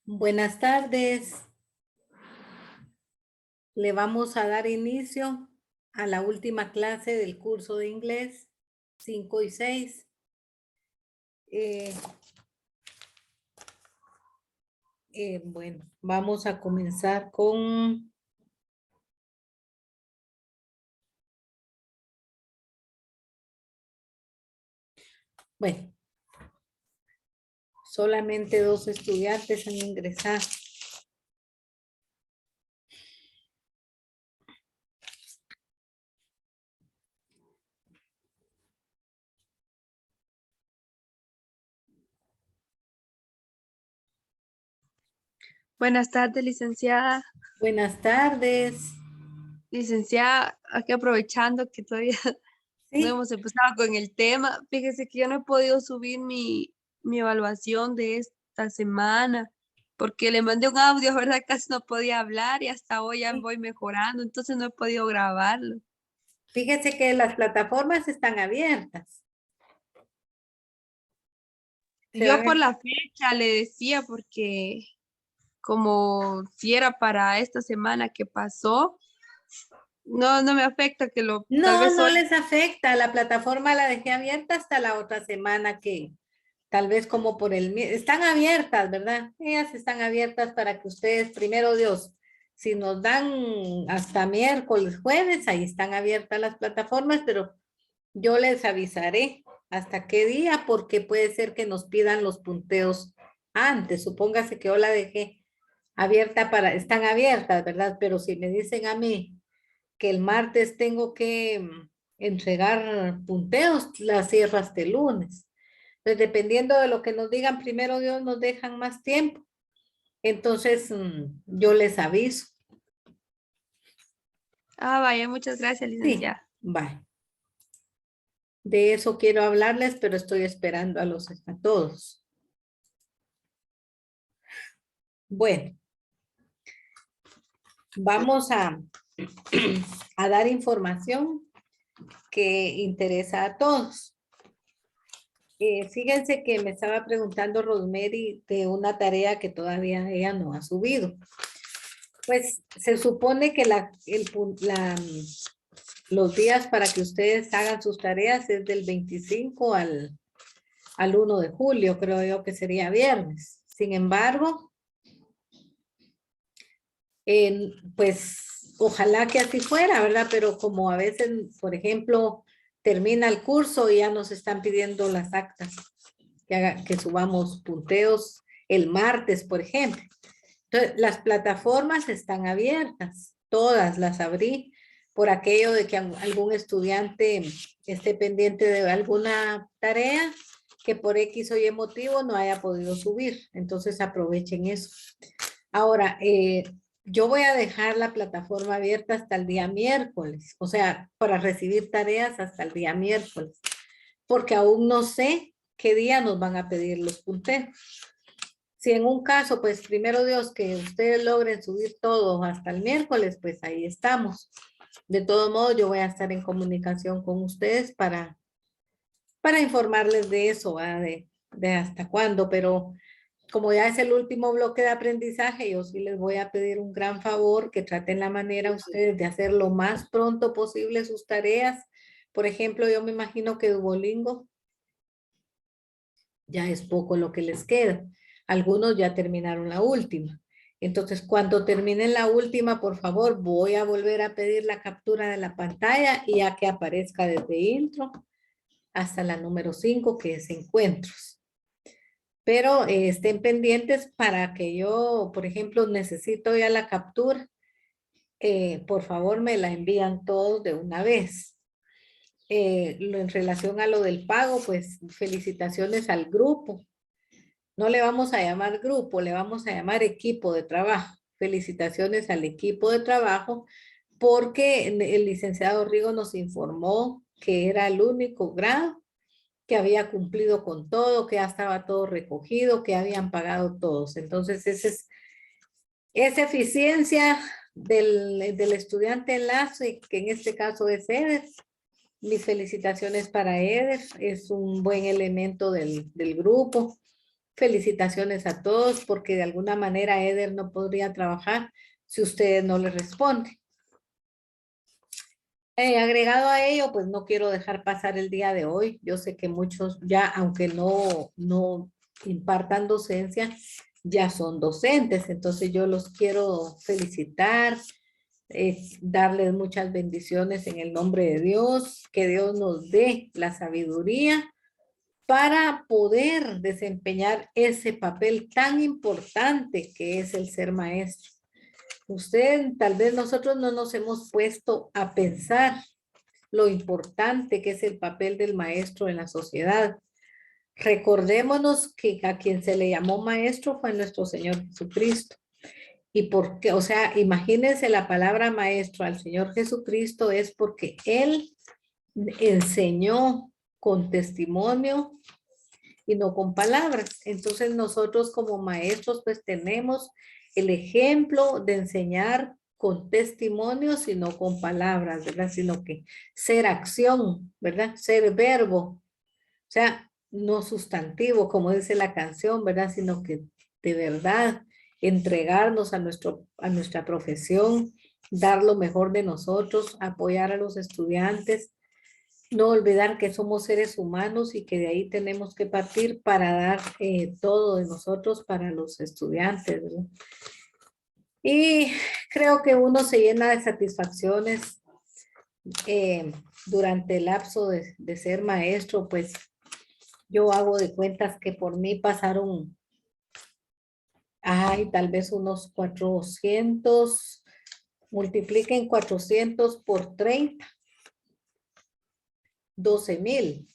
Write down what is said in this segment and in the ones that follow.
Buenas tardes. Le vamos a dar inicio a la última clase del curso de inglés 5 y 6. Bueno, vamos a comenzar con... Bueno, solamente 2 estudiantes han ingresado. Buenas tardes, licenciada. Buenas tardes. Licenciada, aquí aprovechando que todavía no Sí, hemos empezado con el tema, fíjese que yo no he podido subir mi evaluación de esta semana porque le mandé un audio, ¿verdad? Casi no podía hablar y hasta hoy ya sí. voy mejorando, entonces no he podido grabarlo. Fíjese que las plataformas están abiertas. Se Yo van por a... la fecha le decía porque como si era para esta semana que pasó, no me afecta que tal No, vez no hoy. les afecta. La plataforma la dejé abierta hasta la otra semana que tal vez como por están abiertas, ¿verdad? Ellas están abiertas para que ustedes, primero Dios, si nos dan hasta miércoles, jueves, ahí están abiertas las plataformas, pero yo les avisaré hasta qué día, porque puede ser que nos pidan los punteos antes. Supóngase que yo la dejé abierta están abiertas, ¿verdad? Pero si me dicen a mí que el martes tengo que entregar punteos, la cierro hasta el lunes. Entonces, dependiendo de lo que nos digan, primero Dios nos dejan más tiempo. Entonces, yo les aviso. Ah, vaya, muchas gracias, Sí, licenciada. bye. De eso quiero hablarles, pero estoy esperando a todos. Bueno, vamos a dar información que interesa a todos. Fíjense que me estaba preguntando Rosemary de una tarea que todavía ella no ha subido. Pues se supone que los días para que ustedes hagan sus tareas es del 25 al 1 de julio, creo yo que sería viernes. Sin embargo, pues ojalá que así fuera, ¿verdad? Pero como a veces, por ejemplo, termina el curso y ya nos están pidiendo las actas, que subamos punteos el martes, por ejemplo. Entonces, las plataformas están abiertas, todas las abrí por aquello de que algún estudiante esté pendiente de alguna tarea que por X o Y motivo no haya podido subir. Entonces aprovechen eso. Ahora, yo voy a dejar la plataforma abierta hasta el día miércoles, o sea, para recibir tareas hasta el día miércoles, porque aún no sé qué día nos van a pedir los punteros. Si en un caso, pues primero Dios, que ustedes logren subir todo hasta el miércoles, pues ahí estamos. De todo modo, yo voy a estar en comunicación con ustedes para informarles de eso, ¿verdad? De hasta cuándo, pero como ya es el último bloque de aprendizaje, yo sí les voy a pedir un gran favor que traten la manera ustedes de hacer lo más pronto posible sus tareas. Por ejemplo, yo me imagino que Duolingo ya es poco lo que les queda. Algunos ya terminaron la última. Entonces, cuando terminen la última, por favor, voy a volver a pedir la captura de la pantalla y ya que aparezca desde intro hasta la número 5, que es encuentros. Pero estén pendientes para que yo, por ejemplo, necesito ya la captura. Por favor, me la envían todos de una vez. En relación a lo del pago, pues felicitaciones al grupo. No le vamos a llamar grupo, le vamos a llamar equipo de trabajo. Felicitaciones al equipo de trabajo porque el licenciado Rigo nos informó que era el único grado que había cumplido con todo, que ya estaba todo recogido, que habían pagado todos. Entonces, esa eficiencia del estudiante enlace, que en este caso es Eder. Mis felicitaciones para Eder, es un buen elemento del grupo. felicitaciones a todos porque de alguna manera Eder no podría trabajar si ustedes no le responden. Agregado a ello, pues no quiero dejar pasar el día de hoy. Yo sé que muchos ya, aunque no impartan docencia, ya son docentes. Entonces yo los quiero felicitar, darles muchas bendiciones en el nombre de Dios, que Dios nos dé la sabiduría para poder desempeñar ese papel tan importante que es el ser maestro. Usted, tal vez nosotros no nos hemos puesto a pensar lo importante que es el papel del maestro en la sociedad. Recordémonos que a quien se le llamó maestro fue nuestro Señor Jesucristo. Y porque, o sea, imagínense la palabra maestro al Señor Jesucristo es porque Él enseñó con testimonio y no con palabras. Entonces nosotros como maestros pues tenemos el ejemplo de enseñar con testimonios y no con palabras, ¿verdad? Sino que ser acción, ¿verdad? Ser verbo, o sea, no sustantivo, como dice la canción, ¿verdad? Sino que de verdad entregarnos a nuestra profesión, dar lo mejor de nosotros, apoyar a los estudiantes, no olvidar que somos seres humanos y que de ahí tenemos que partir para dar todo de nosotros para los estudiantes, ¿verdad? Y creo que uno se llena de satisfacciones durante el lapso de ser maestro, pues yo hago de cuentas que por mí pasaron, tal vez unos 400, multipliquen 400 por 30, 12,000.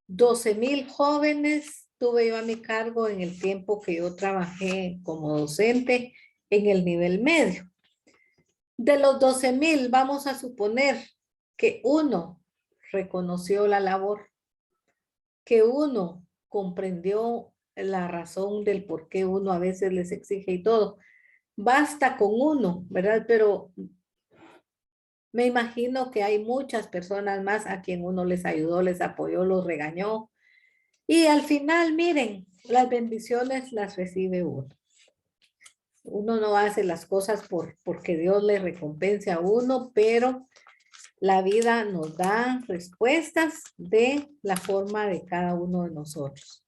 12,000 jóvenes tuve yo a mi cargo en el tiempo que yo trabajé como docente en el nivel medio. De los 12,000, vamos a suponer que uno reconoció la labor, que uno comprendió la razón del por qué uno a veces les exige y todo. Basta con uno, ¿verdad? Pero me imagino que hay muchas personas más a quien uno les ayudó, les apoyó, los regañó. Y al final, miren, las bendiciones las recibe uno. Uno no hace las cosas porque Dios le recompense a uno, pero la vida nos da respuestas de la forma de cada uno de nosotros.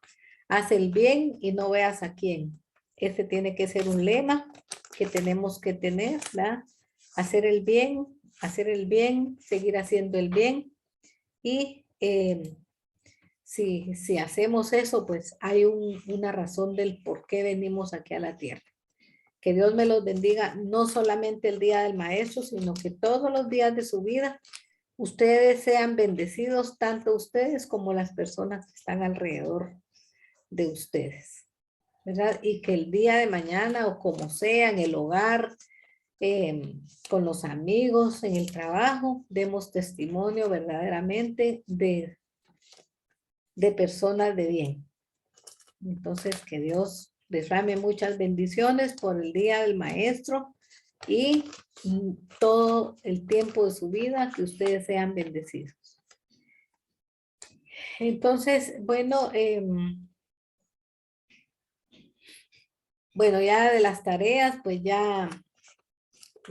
Haz el bien y no veas a quién. Ese tiene que ser un lema que tenemos que tener, ¿verdad? Hacer el bien, seguir haciendo el bien. Y si hacemos eso, pues hay una razón del por qué venimos aquí a la tierra. Que Dios me los bendiga, no solamente el día del maestro, sino que todos los días de su vida, ustedes sean bendecidos, tanto ustedes como las personas que están alrededor de ustedes, ¿verdad? Y que el día de mañana o como sea, en el hogar, con los amigos, en el trabajo, demos testimonio verdaderamente de personas de bien. Entonces, que Dios derrame muchas bendiciones por el día del maestro y todo el tiempo de su vida, que ustedes sean bendecidos. Entonces, bueno, ya de las tareas, pues ya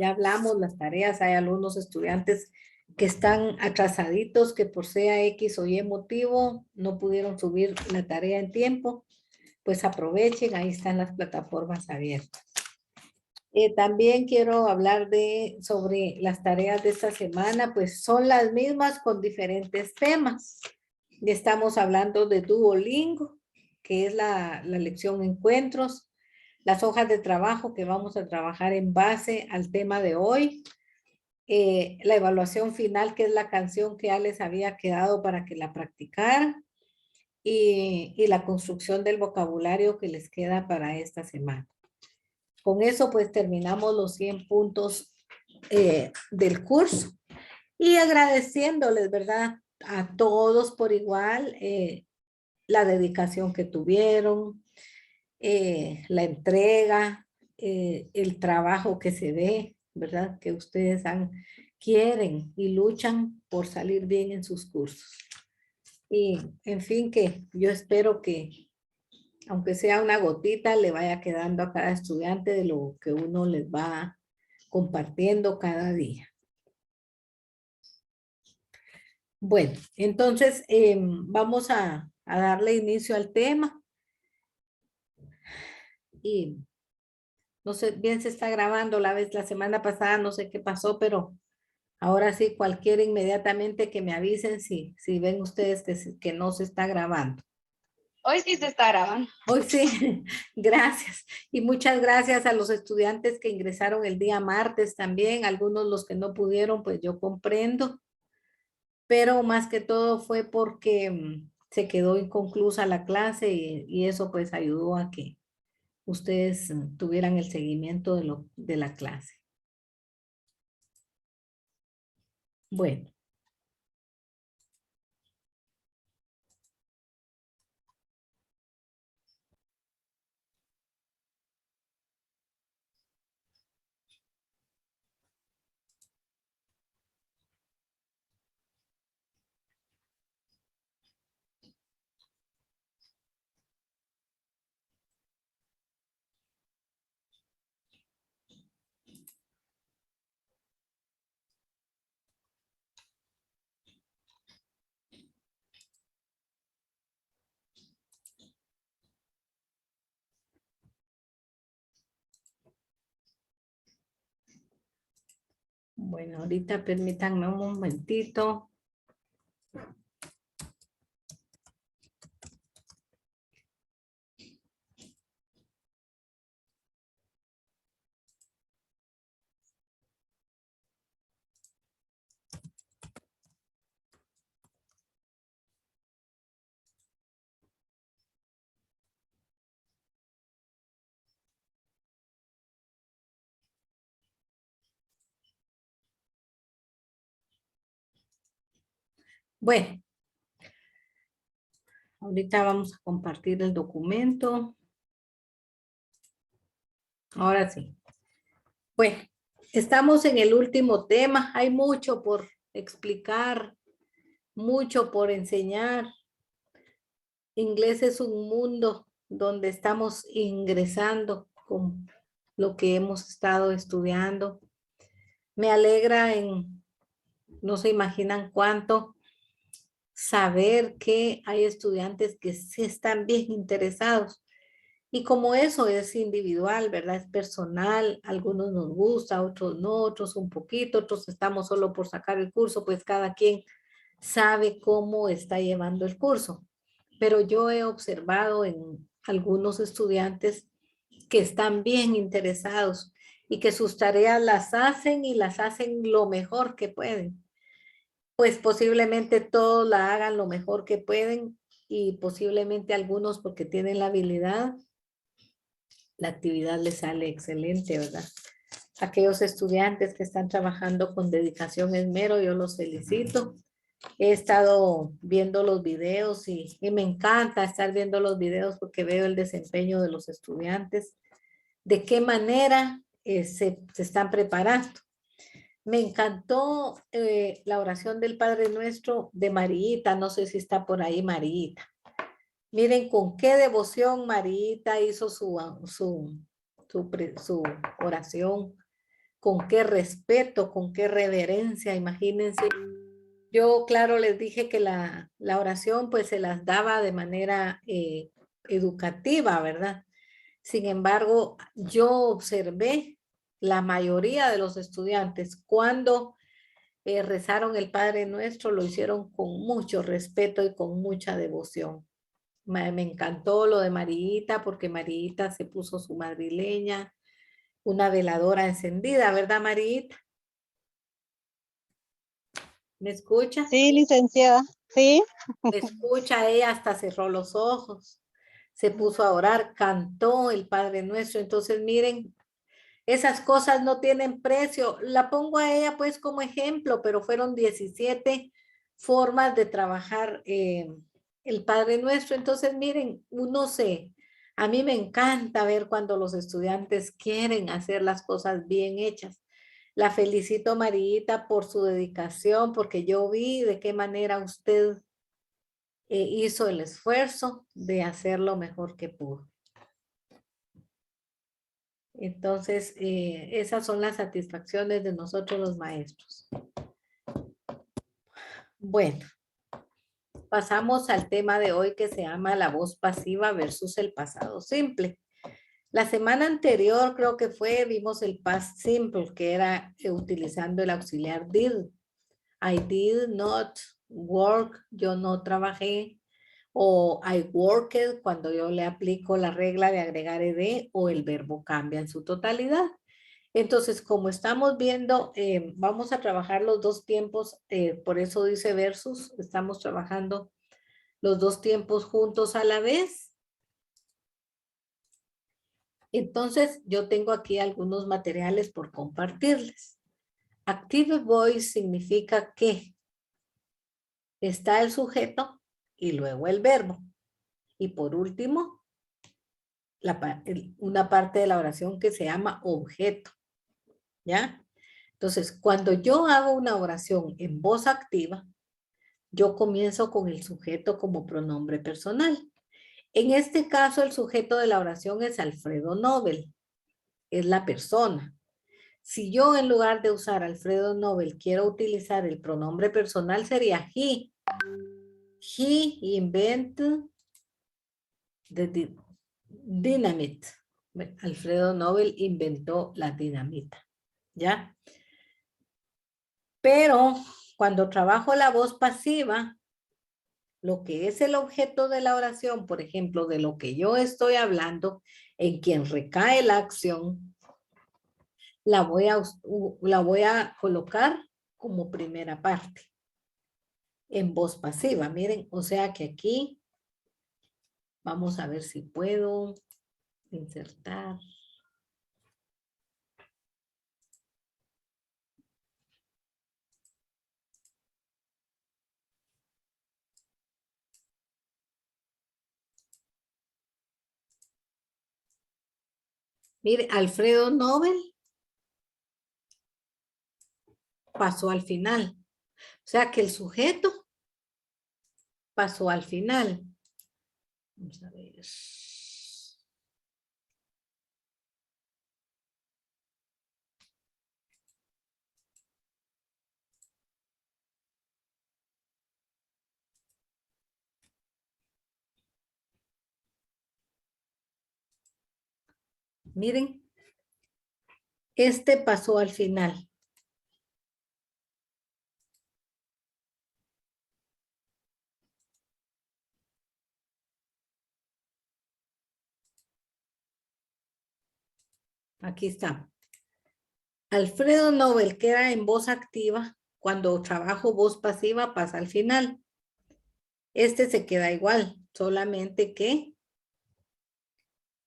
hablamos las tareas. Hay algunos estudiantes que están atrasaditos, que por sea X o Y motivo no pudieron subir la tarea en tiempo. Pues aprovechen, ahí están las plataformas abiertas. También quiero hablar sobre las tareas de esta semana, pues son las mismas con diferentes temas. Estamos hablando de Duolingo, que es la lección encuentros, las hojas de trabajo que vamos a trabajar en base al tema de hoy, la evaluación final, que es la canción que ya les había quedado para que la practicaran, y la construcción del vocabulario que les queda para esta semana. Con eso pues terminamos los 100 puntos del curso y agradeciéndoles, ¿verdad? A todos por igual la dedicación que tuvieron, la entrega, el trabajo que se ve, ¿verdad? Que ustedes quieren y luchan por salir bien en sus cursos. Y en fin, que yo espero que aunque sea una gotita, le vaya quedando a cada estudiante de lo que uno les va compartiendo cada día. Bueno, entonces vamos a darle inicio al tema. Y no sé, bien se está grabando la semana pasada, no sé qué pasó, pero ahora sí, cualquiera inmediatamente que me avisen si ven ustedes que no se está grabando. Hoy sí se está grabando. Hoy sí, gracias. Y muchas gracias a los estudiantes que ingresaron el día martes también, algunos los que no pudieron, pues yo comprendo, pero más que todo fue porque se quedó inconclusa la clase y eso pues ayudó a que ustedes tuvieran el seguimiento de la clase. Bueno. Bueno, ahorita permítanme un momentito. Bueno, ahorita vamos a compartir el documento. Ahora sí. Bueno, estamos en el último tema. Hay mucho por explicar, mucho por enseñar. Inglés es un mundo donde estamos ingresando con lo que hemos estado estudiando. Me alegra no se imaginan cuánto, saber que hay estudiantes que sí están bien interesados. Y como eso es individual, ¿verdad? Es personal, algunos nos gusta, otros no, otros un poquito, otros estamos solo por sacar el curso, pues cada quien sabe cómo está llevando el curso. Pero yo he observado en algunos estudiantes que están bien interesados y que sus tareas las hacen y las hacen lo mejor que pueden. Pues posiblemente todos la hagan lo mejor que pueden y posiblemente algunos porque tienen la habilidad, la actividad les sale excelente, ¿verdad? Aquellos estudiantes que están trabajando con dedicación, esmero, yo los felicito. He estado viendo los videos y me encanta estar viendo los videos porque veo el desempeño de los estudiantes, de qué manera se están preparando. Me encantó la oración del Padre Nuestro de Marita, no sé si está por ahí Marita. Miren con qué devoción Marita hizo su oración, con qué respeto, con qué reverencia, imagínense. Yo, claro, les dije que la oración pues se las daba de manera educativa, ¿verdad? Sin embargo, yo observé la mayoría de los estudiantes cuando rezaron el Padre Nuestro, lo hicieron con mucho respeto y con mucha devoción. Me encantó lo de Marita porque Marita se puso su madrileña, una veladora encendida, ¿verdad, Marita? ¿Me escucha? Sí, licenciada, sí. Me escucha, ella hasta cerró los ojos, se puso a orar, cantó el Padre Nuestro. Entonces, miren, esas cosas no tienen precio. La pongo a ella pues como ejemplo, pero fueron 17 formas de trabajar el Padre Nuestro. Entonces, miren, a mí me encanta ver cuando los estudiantes quieren hacer las cosas bien hechas. La felicito, Marita, por su dedicación, porque yo vi de qué manera usted hizo el esfuerzo de hacer lo mejor que pudo. Entonces, esas son las satisfacciones de nosotros los maestros. Bueno, pasamos al tema de hoy que se llama la voz pasiva versus el pasado simple. La semana anterior creo que vimos el past simple, que era utilizando el auxiliar did. I did not work, yo no trabajé. O I worked, cuando yo le aplico la regla de agregar ed o el verbo cambia en su totalidad. Entonces, como estamos viendo, vamos a trabajar los dos tiempos, por eso dice versus, estamos trabajando los dos tiempos juntos a la vez. Entonces, yo tengo aquí algunos materiales por compartirles. Active voice significa que está el sujeto y luego el verbo. Y por último, una parte de la oración que se llama objeto. ¿Ya? Entonces, cuando yo hago una oración en voz activa, yo comienzo con el sujeto como pronombre personal. En este caso, el sujeto de la oración es Alfredo Nobel, es la persona. Si yo en lugar de usar Alfredo Nobel quiero utilizar el pronombre personal, sería he. He invented the dynamite. Alfredo Nobel inventó la dinamita. ¿Ya? Pero cuando trabajo la voz pasiva, lo que es el objeto de la oración, por ejemplo, de lo que yo estoy hablando, en quien recae la acción, la voy a colocar como primera parte en voz pasiva. Miren, o sea que aquí vamos a ver si puedo insertar. Mire, Alfredo Nobel pasó al final. O sea que el sujeto pasó al final. Vamos a ver. Miren, este pasó al final. Aquí está. Alfredo Nobel queda en voz activa. Cuando trabajo voz pasiva pasa al final. Este se queda igual, solamente que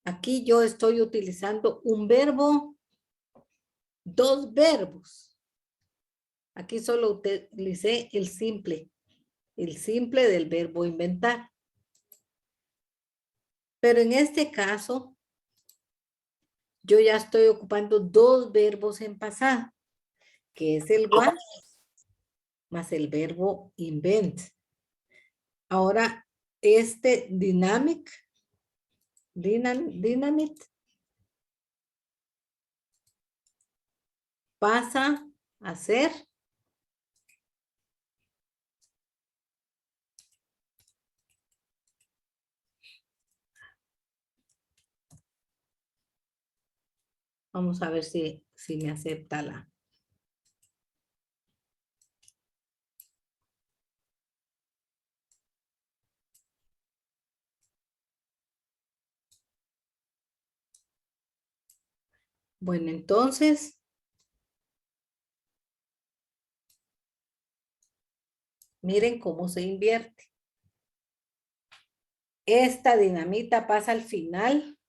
aquí yo estoy utilizando un verbo, dos verbos. Aquí solo utilicé el simple del verbo inventar. Pero en este caso, yo ya estoy ocupando dos verbos en pasado, que es el was más el verbo invent. Ahora, este dynamite pasa a ser vamos a ver si me acepta la. Bueno, entonces, miren cómo se invierte. Esta dinamita pasa al final,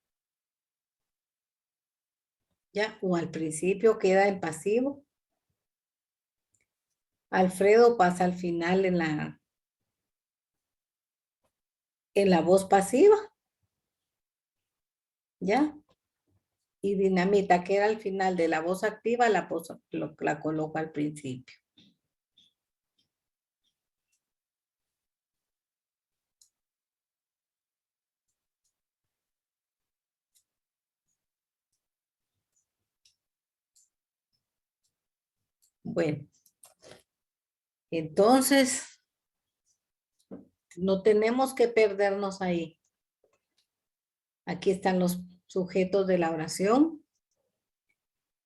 ¿ya? O al principio queda en pasivo. Alfredo pasa al final en la voz pasiva, ¿ya? Y dinamita queda al final de la voz activa, la coloco al principio. Bueno, entonces no tenemos que perdernos ahí. Aquí están los sujetos de la oración.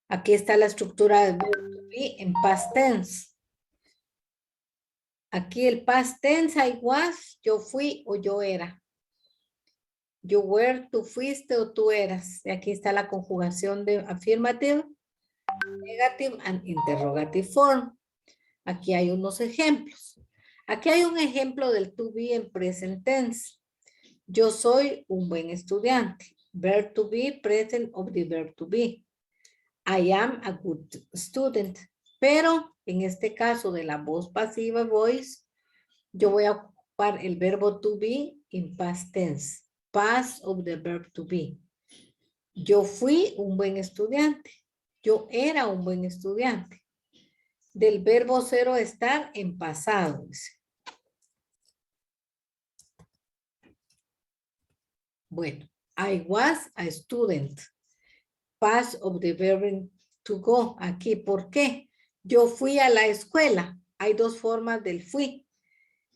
Aquí está la estructura del verbo to be en past tense. Aquí el past tense, I was, yo fui o yo era. You were, tú fuiste o tú eras. Y aquí está la conjugación de affirmative, negative and interrogative form. Aquí hay unos ejemplos. Aquí hay un ejemplo del to be en present tense. Yo soy un buen estudiante. Verb to be, present of the verb to be. I am a good student. Pero en este caso de la voz pasiva, voice, yo voy a ocupar el verbo to be en past tense. Past of the verb to be. Yo fui un buen estudiante. Yo era un buen estudiante. Del verbo cero estar en pasado. Dice. Bueno, I was a student. Past of the verb to go. Aquí, ¿por qué? Yo fui a la escuela. Hay dos formas del fui.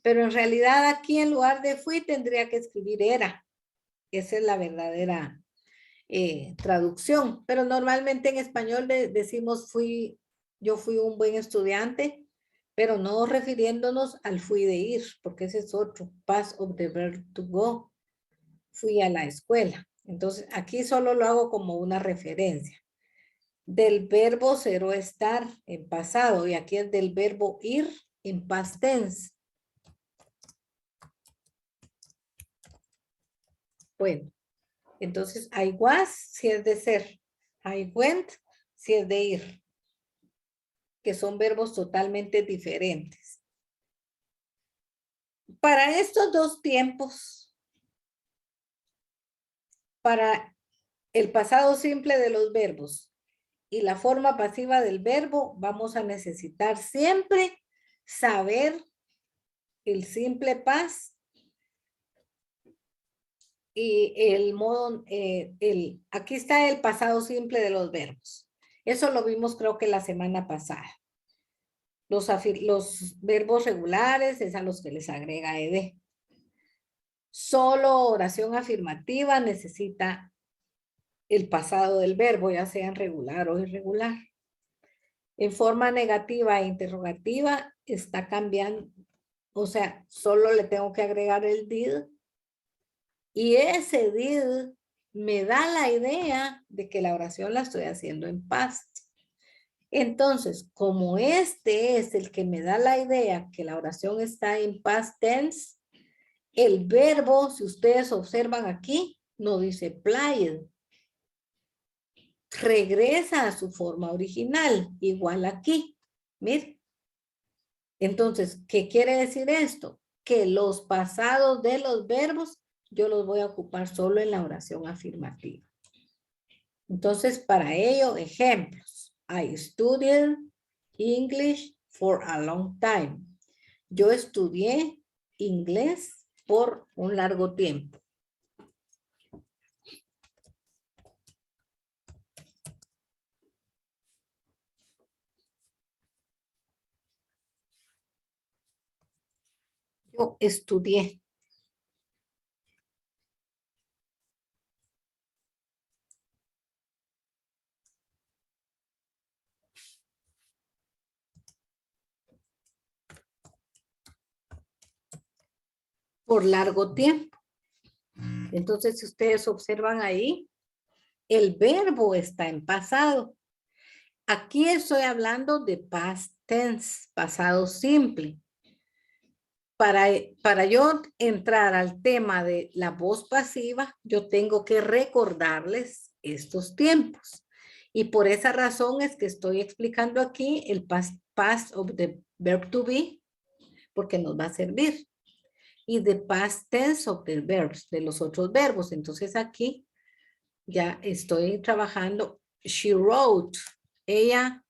Pero en realidad aquí en lugar de fui tendría que escribir era. Esa es la verdadera traducción. Pero normalmente en español decimos yo fui un buen estudiante, pero no refiriéndonos al fui de ir, porque ese es otro. Past of the verb to go. Fui a la escuela. Entonces, aquí solo lo hago como una referencia. Del verbo cero estar en pasado y aquí es del verbo ir en past tense. Bueno, entonces I was si es de ser. I went si es de ir. Que son verbos totalmente diferentes. Para estos dos tiempos, para el pasado simple de los verbos y la forma pasiva del verbo, vamos a necesitar siempre saber el simple past y el modo, aquí está el pasado simple de los verbos. Eso lo vimos creo que la semana pasada. Los verbos regulares es a los que les agrega ed. Solo oración afirmativa necesita el pasado del verbo, ya sea en regular o irregular. En forma negativa e interrogativa está cambiando, o sea, solo le tengo que agregar el did. Y ese did me da la idea de que la oración la estoy haciendo en past. Entonces, como este es el que me da la idea que la oración está en past tense, el verbo, si ustedes observan aquí, no dice played. Regresa a su forma original, igual aquí. Miren. Entonces, ¿qué quiere decir esto? Que los pasados de los verbos yo los voy a ocupar solo en la oración afirmativa. Entonces, para ello, ejemplos. I studied English for a long time. Yo estudié inglés por un largo tiempo. Yo estudié. Por largo tiempo. Entonces, si ustedes observan ahí, el verbo está en pasado. Aquí estoy hablando de past tense, pasado simple. Para yo entrar al tema de la voz pasiva, yo tengo que recordarles estos tiempos. Y por esa razón es que estoy explicando aquí el past of the verb to be, porque nos va a servir. Y the past tense of the verbs, de los otros verbos. Entonces aquí ya estoy trabajando. She wrote. Ella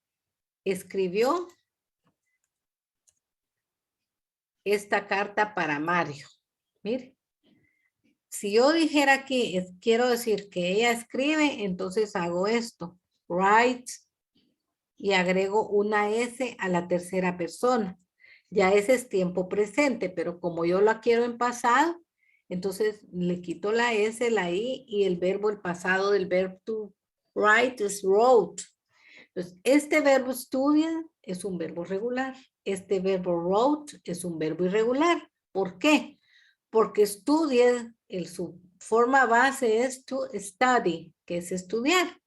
escribió esta carta para Mario. Mire. Si yo dijera aquí, quiero decir que ella escribe, entonces hago esto. Write y agrego una S a la tercera persona. Ya ese es tiempo presente, pero como yo la quiero en pasado, entonces le quito la S, la I y el verbo, el pasado del verbo to write es wrote. Entonces, este verbo studied es un verbo regular. Este verbo wrote es un verbo irregular. ¿Por qué? Porque studied, su forma base es to study, que es estudiar.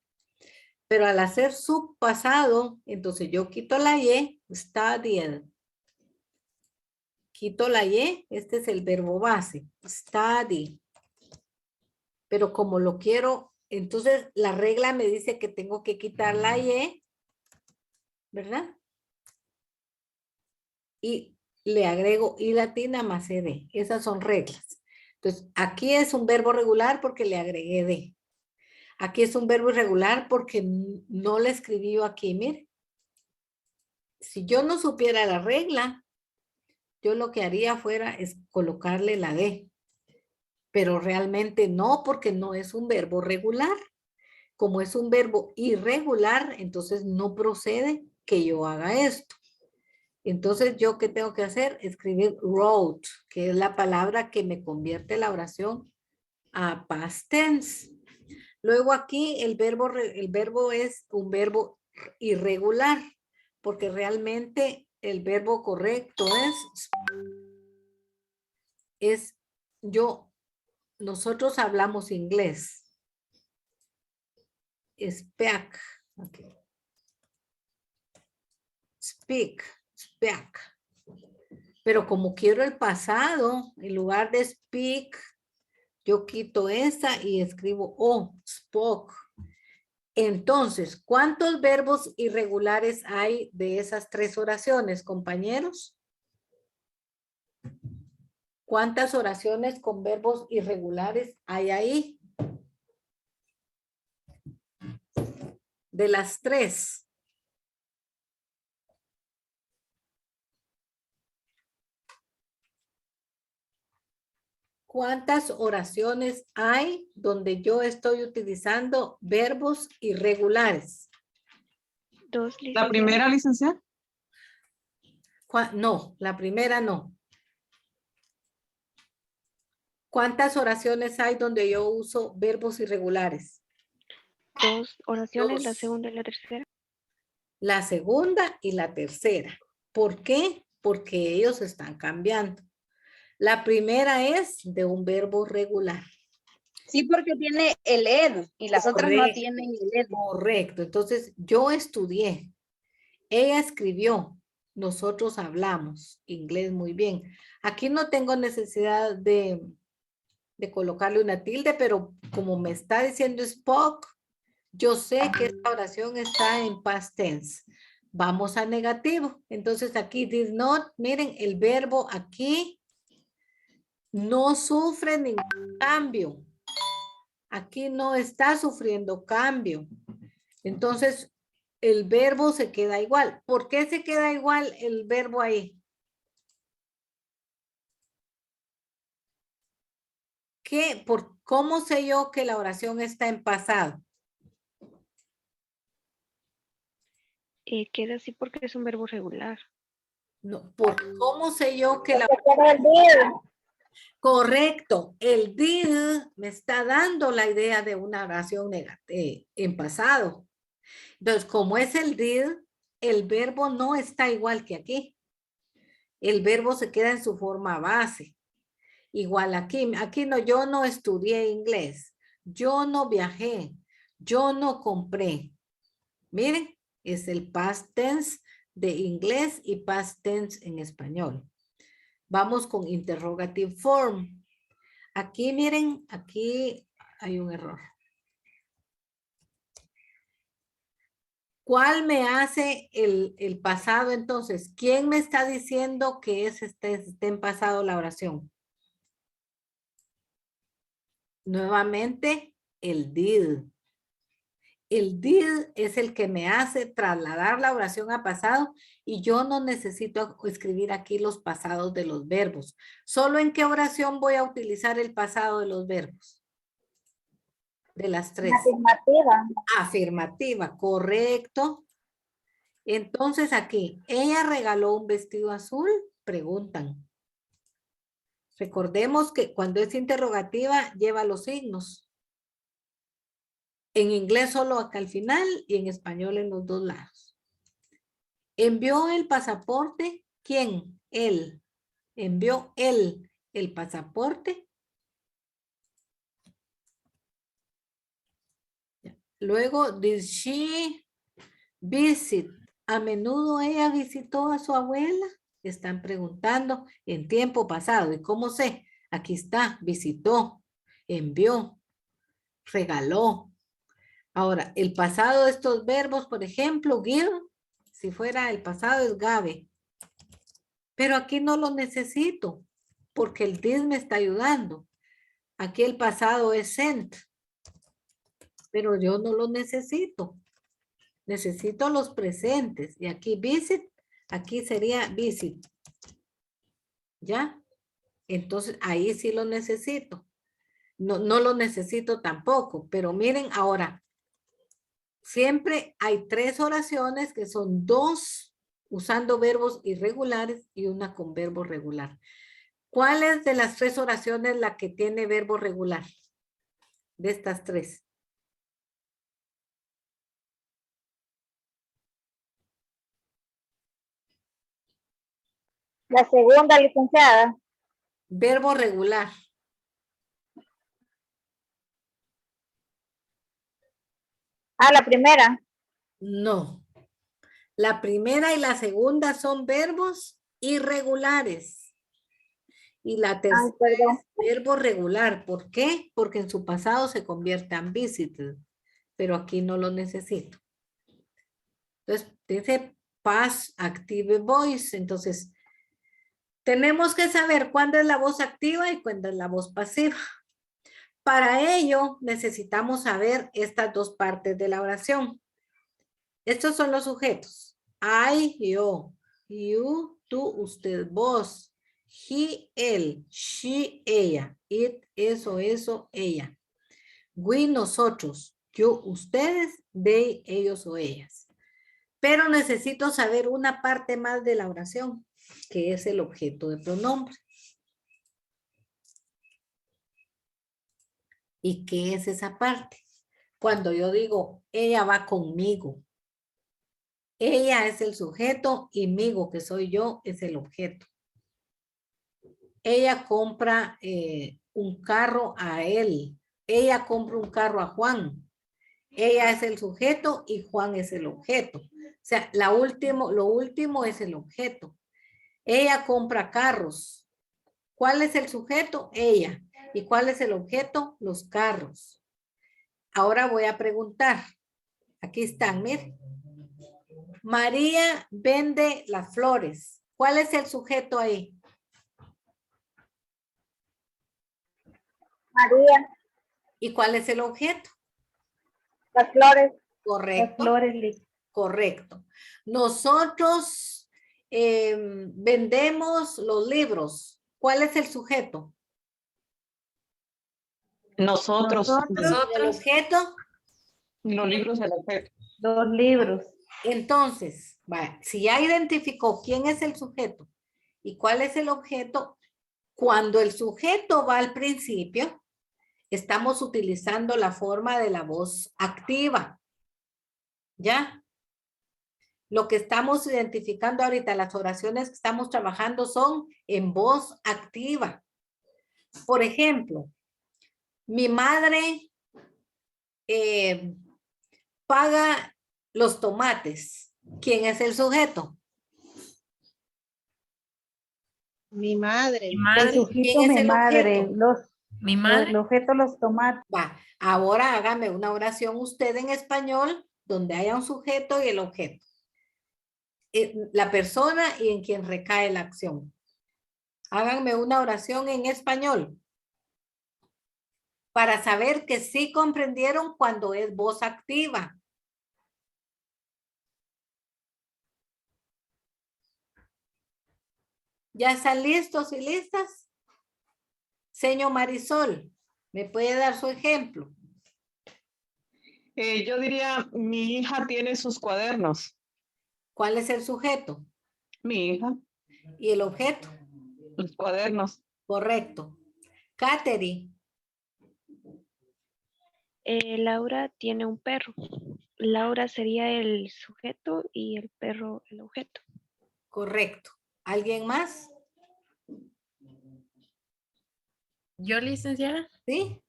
Pero al hacer subpasado, entonces yo quito la Y, studied. Quito la Y, este es el verbo base, study. Pero como lo quiero, entonces la regla me dice que tengo que quitar la Y, ¿verdad? Y le agrego I latina más ED. Esas son reglas. Entonces, aquí es un verbo regular porque le agregué D. Aquí es un verbo irregular porque no le escribí yo aquí. Mire, si yo no supiera la regla, yo lo que haría fuera es colocarle la D. Pero realmente no, porque no es un verbo regular. Como es un verbo irregular, entonces no procede que yo haga esto. Entonces, ¿yo qué tengo que hacer? Escribir wrote, que es la palabra que me convierte la oración a past tense. Luego aquí el verbo es un verbo irregular, porque realmente el verbo correcto es nosotros hablamos inglés. Speak. Okay. Speak. Pero como quiero el pasado, en lugar de speak, yo quito esa y escribo spoke. Entonces, ¿cuántos verbos irregulares hay de esas tres oraciones, compañeros? ¿Cuántas oraciones con verbos irregulares hay ahí? De las tres. ¿Cuántas oraciones hay donde yo estoy utilizando verbos irregulares? Dos, La licenciada. primera, licenciada. No, la primera no. ¿Cuántas oraciones hay donde yo uso verbos irregulares? Dos oraciones, la Dos. segunda y la tercera. La segunda y la tercera. ¿Por qué? Porque ellos están cambiando. La primera es de un verbo regular. Sí, porque tiene el ed y las otras no tienen el ed. Correcto. Entonces, yo estudié. Ella escribió. Nosotros hablamos inglés muy bien. Aquí no tengo necesidad de colocarle una tilde, pero como me está diciendo spoke, yo sé que esta oración está en past tense. Vamos a negativo. Entonces aquí did not, miren, el verbo aquí no sufre ningún cambio. Aquí no está sufriendo cambio. Entonces el verbo se queda igual. ¿Por qué se queda igual el verbo ahí? ¿Cómo sé yo que la oración está en pasado? Queda así porque es un verbo regular. No, ¿cómo sé yo que la... Correcto, el did me está dando la idea de una oración en pasado. Entonces, como es el did, el verbo no está igual que aquí. El verbo se queda en su forma base. Igual aquí no, yo no estudié inglés, yo no viajé, yo no compré. Miren, es el past tense de inglés y past tense en español. Vamos con interrogative form. Aquí, miren, aquí hay un error. ¿Cuál me hace el pasado entonces? ¿Quién me está diciendo que esté en pasado la oración? Nuevamente, el did. El did es el que me hace trasladar la oración a pasado y yo no necesito escribir aquí los pasados de los verbos. ¿Solo en qué oración voy a utilizar el pasado de los verbos? De las tres. Afirmativa. Afirmativa, correcto. Entonces aquí, ella regaló un vestido azul, preguntan. Recordemos que cuando es interrogativa lleva los signos. En inglés solo acá al final y en español en los dos lados. ¿Envió el pasaporte? ¿Quién? Él. ¿Envió él el pasaporte? Luego, did she visit? ¿A menudo ella visitó a su abuela? Están preguntando en tiempo pasado. ¿Y cómo sé? Aquí está, visitó, envió, regaló. Ahora, el pasado de estos verbos, por ejemplo, give, si fuera el pasado es gave. Pero aquí no lo necesito, porque el did me está ayudando. Aquí el pasado es sent, pero yo no lo necesito. Necesito los presentes. Y aquí visit, aquí sería visit. ¿Ya? Entonces, ahí sí lo necesito. No, no lo necesito tampoco, pero miren ahora, siempre hay 3 oraciones que son 2 usando verbos irregulares y una con verbo regular. ¿Cuál es de las 3 oraciones la que tiene verbo regular? De estas 3. La segunda, licenciada. Verbo regular. Ah, la primera. No. La primera y la segunda son verbos irregulares. Y la tercera perdón. es verbo regular. ¿Por qué? Porque en su pasado se convierte en visited. Pero aquí no lo necesito. Entonces, dice past active voice. Entonces, tenemos que saber cuándo es la voz activa y cuándo es la voz pasiva. Para ello, necesitamos saber estas 2 partes de la oración. Estos son los sujetos. I, yo. You, tú, usted, vos. He, él. She, ella. It, eso, ella. We, nosotros. Yo, ustedes. They, ellos o ellas. Pero necesito saber una parte más de la oración, que es el objeto de pronombre. ¿Y qué es esa parte? Cuando yo digo, ella va conmigo. Ella es el sujeto y migo, que soy yo, es el objeto. Ella compra un carro a él. Ella compra un carro a Juan. Ella es el sujeto y Juan es el objeto. O sea, lo último es el objeto. Ella compra carros. ¿Cuál es el sujeto? Ella. ¿Y cuál es el objeto? Los carros. Ahora voy a preguntar. Aquí están, miren. María vende las flores. ¿Cuál es el sujeto ahí? María. ¿Y cuál es el objeto? Las flores. Correcto. Las flores. Correcto. Nosotros vendemos los libros. ¿Cuál es el sujeto? Nosotros. ¿Y el objeto? Los libros del objeto. Los libros. Entonces, si ya identificó quién es el sujeto y cuál es el objeto, cuando el sujeto va al principio, estamos utilizando la forma de la voz activa. ¿Ya? Lo que estamos identificando ahorita, las oraciones que estamos trabajando son en voz activa. Por ejemplo, mi madre paga los tomates. ¿Quién es el sujeto? Mi madre. El sujeto, ¿Quién es mi el madre. objeto? Mi madre. El objeto, los tomates. Va, ahora hágame una oración usted en español donde haya un sujeto y el objeto. La persona y en quien recae la acción. Háganme una oración en español para saber que sí comprendieron cuando es voz activa. ¿Ya están listos y listas? Señor Marisol, ¿me puede dar su ejemplo? Yo diría, mi hija tiene sus cuadernos. ¿Cuál es el sujeto? Mi hija. ¿Y el objeto? Los cuadernos. Correcto. Katherine. Laura tiene un perro. Laura sería el sujeto y el perro el objeto. Correcto. ¿Alguien más? Yo, licenciada, ¿Sí?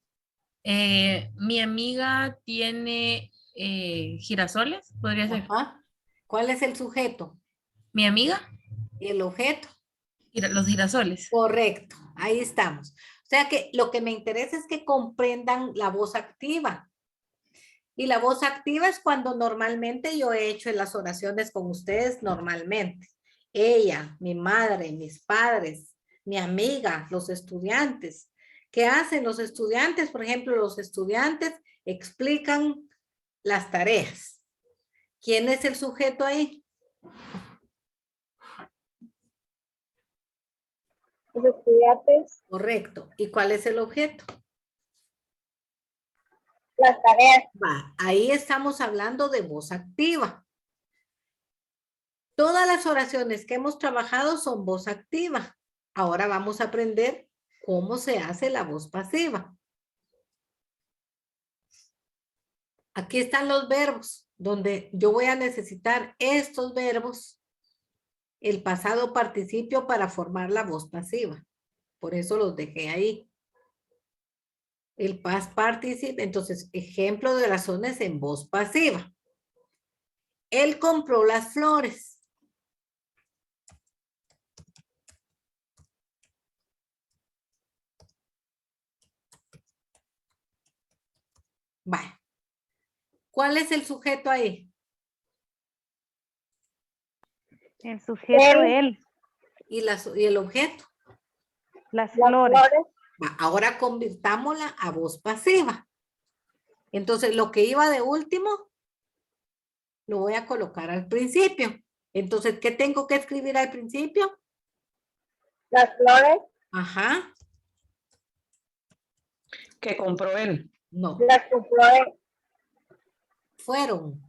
mi amiga tiene girasoles, podría ser. Ajá. ¿Cuál es el sujeto? Mi amiga, ¿Y el objeto? los girasoles. Correcto. Ahí estamos. O sea que lo que me interesa es que comprendan la voz activa. Y la voz activa es cuando normalmente yo he hecho en las oraciones con ustedes normalmente. Ella, mi madre, mis padres, mi amiga, los estudiantes. ¿Qué hacen los estudiantes? Por ejemplo, los estudiantes explican las tareas. ¿Quién es el sujeto ahí? Los estudiantes, Correcto. ¿Y cuál es el objeto? las tareas. Va, ahí estamos hablando de voz activa. Todas las oraciones que hemos trabajado son voz activa. Ahora vamos a aprender cómo se hace la voz pasiva. Aquí están los verbos, donde yo voy a necesitar estos verbos, el pasado participio para formar la voz pasiva. Por eso los dejé ahí. El past participe, entonces, ejemplo de oraciones en voz pasiva. Él compró las flores. Vale. ¿Cuál es el sujeto ahí? El sujeto, él, ¿Y el objeto? las Las flores. flores. Va, ahora convirtámosla a voz pasiva. Entonces, lo que iba de último, lo voy a colocar al principio. Entonces, ¿qué tengo que escribir al principio? Las flores. Ajá. Que compró él. No. Las flores. Fueron.